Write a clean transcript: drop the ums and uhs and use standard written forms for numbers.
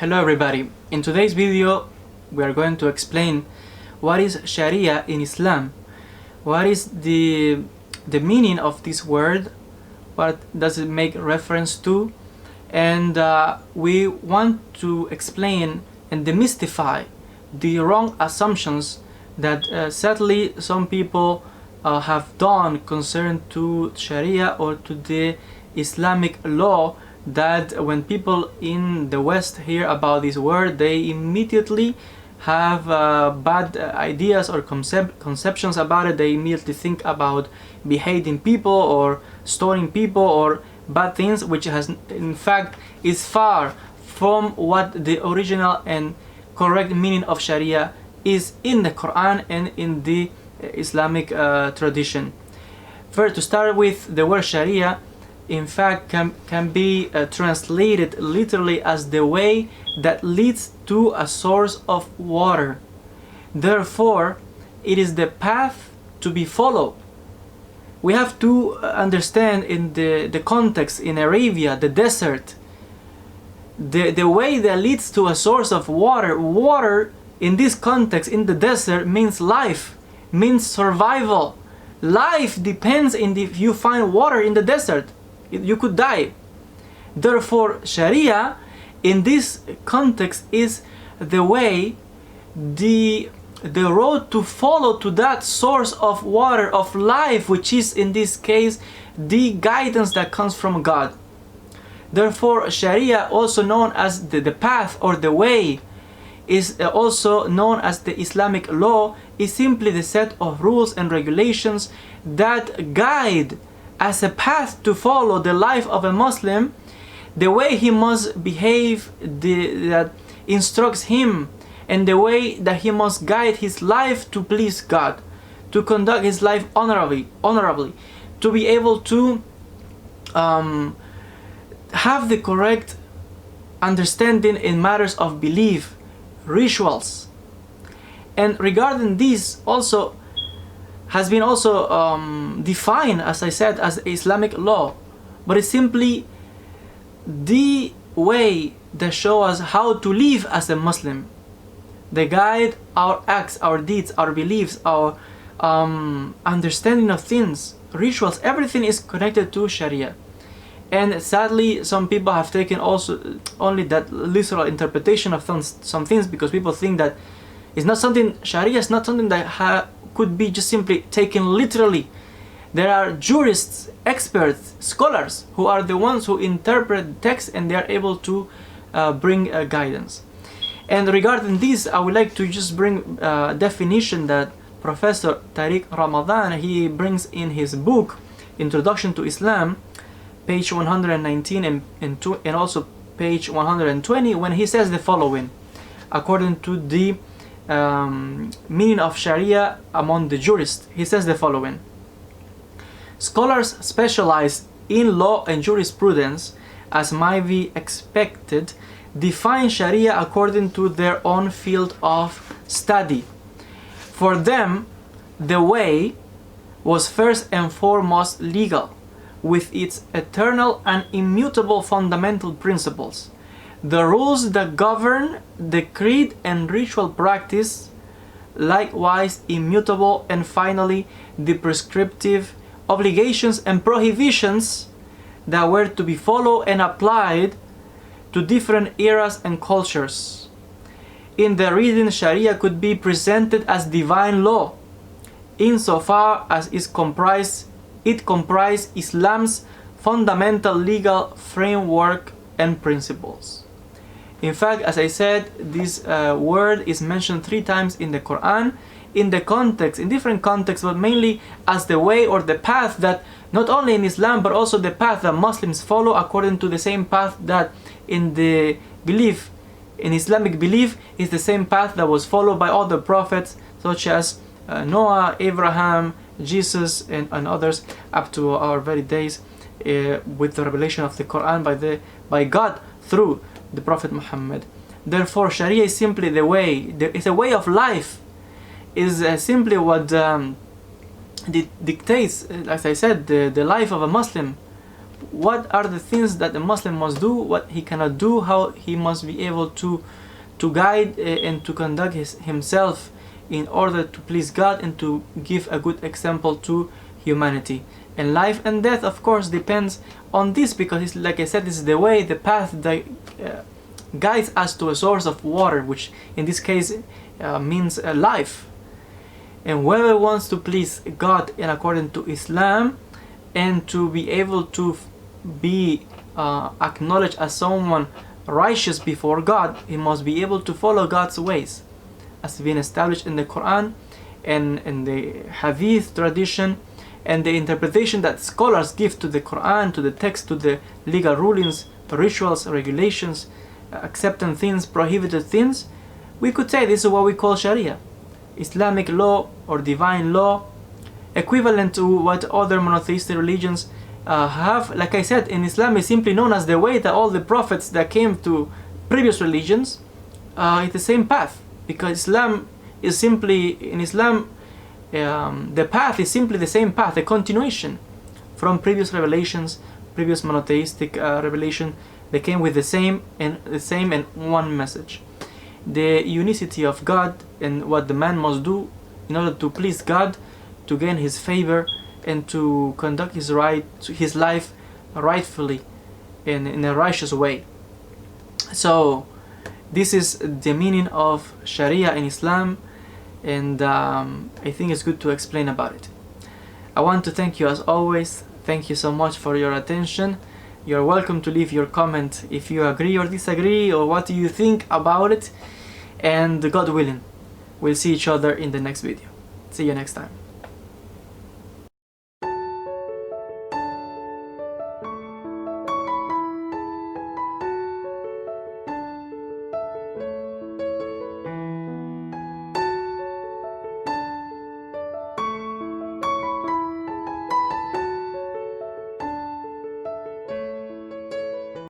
Hello everybody. In today's video we are going to explain what is Sharia in Islam. What is the meaning of this word? What does it make reference to? And we want to explain and demystify the wrong assumptions that sadly some people have done concerned to Sharia or to the Islamic law, that when people in the West hear about this word, they immediately have bad ideas or conceptions about it. They immediately think about beheading people or stoning people or bad things, which has in fact is far from what the original and correct meaning of Sharia is in the Quran and in the Islamic tradition. First, to start with, the word Sharia in fact can be translated literally as the way that leads to a source of water. Therefore, it is the path to be followed. We have to understand in the context in Arabia, the desert, the way that leads to a source of water. Water in this context in the desert means life, means survival. Life depends in if you find water in the desert. You could die. Therefore, Sharia in this context is the way, the road to follow to that source of water, of life, which is in this case the guidance that comes from God. Therefore, Sharia, also known as the path or the way, is also known as the Islamic law, is simply the set of rules and regulations that guide as a path to follow the life of a Muslim, the way he must behave, that instructs him, and the way that he must guide his life to please God, to conduct his life honorably, to be able to have the correct understanding in matters of belief, rituals. And regarding this also has been also defined, as I said, as Islamic law, but it's simply the way that shows us how to live as a Muslim. They guide our acts, our deeds, our beliefs, our understanding of things, rituals. Everything is connected to Sharia. And sadly, some people have taken also only that literal interpretation of some things, because people think that it's not something, Sharia is not something that could be just simply taken literally. There are jurists, experts, scholars who are the ones who interpret text, and they are able to bring guidance. And regarding this, I would like to just bring a definition that Professor Tariq Ramadan, he brings in his book Introduction to Islam, page 119 and also page 120, when he says the following, according to the meaning of Sharia among the jurists. He says the following: scholars specialized in law and jurisprudence, as might be expected, define Sharia according to their own field of study. For them, the way was first and foremost legal, with its eternal and immutable fundamental principles, the rules that govern the creed and ritual practice, likewise immutable, and finally the prescriptive obligations and prohibitions that were to be followed and applied to different eras and cultures. In the reading, Sharia could be presented as divine law, insofar as it comprised Islam's fundamental legal framework and principles. In fact, as I said, this word is mentioned 3 times in the Quran, in the context, in different contexts, but mainly as the way or the path that not only in Islam but also the path that Muslims follow according to the same path that in the belief, in Islamic belief, is the same path that was followed by other prophets such as Noah, Abraham, Jesus, and others up to our very days, with the revelation of the Quran by God through the Prophet Muhammad. Therefore, Sharia is simply the way. It's a way of life. Is simply what dictates, as I said, the life of a Muslim. what are the things that a Muslim must do, what he cannot do, how he must be able to guide and to conduct himself in order to please God and to give a good example to humanity. And life and death, of course, depends on this, because it's, like I said, this is the way, the path that guides us to a source of water, which in this case means life. And whoever wants to please God in according to Islam and to be able to be acknowledged as someone righteous before God, he must be able to follow God's ways, as being established in the Quran and in the Hadith tradition, and the interpretation that scholars give to the Quran, to the text, to the legal rulings, rituals, regulations, accepted things, prohibited things. We could say this is what we call Sharia, Islamic law or divine law, equivalent to what other monotheistic religions have. Like I said, in Islam is simply known as the way that all the prophets that came to previous religions, it's the same path, because Islam is simply, in Islam, the path is simply the same path, a continuation from previous revelations, previous monotheistic revelation. They came with the same and one message: the unicity of God and what the man must do in order to please God, to gain His favor, and to conduct his life rightfully in a righteous way. So this is the meaning of Sharia in Islam, and I think it's good to explain about it. I want to thank you as always. Thank you so much for your attention. You're welcome to leave your comment if you agree or disagree, or what do you think about it. And God willing, we'll see each other in the next video. See you next time.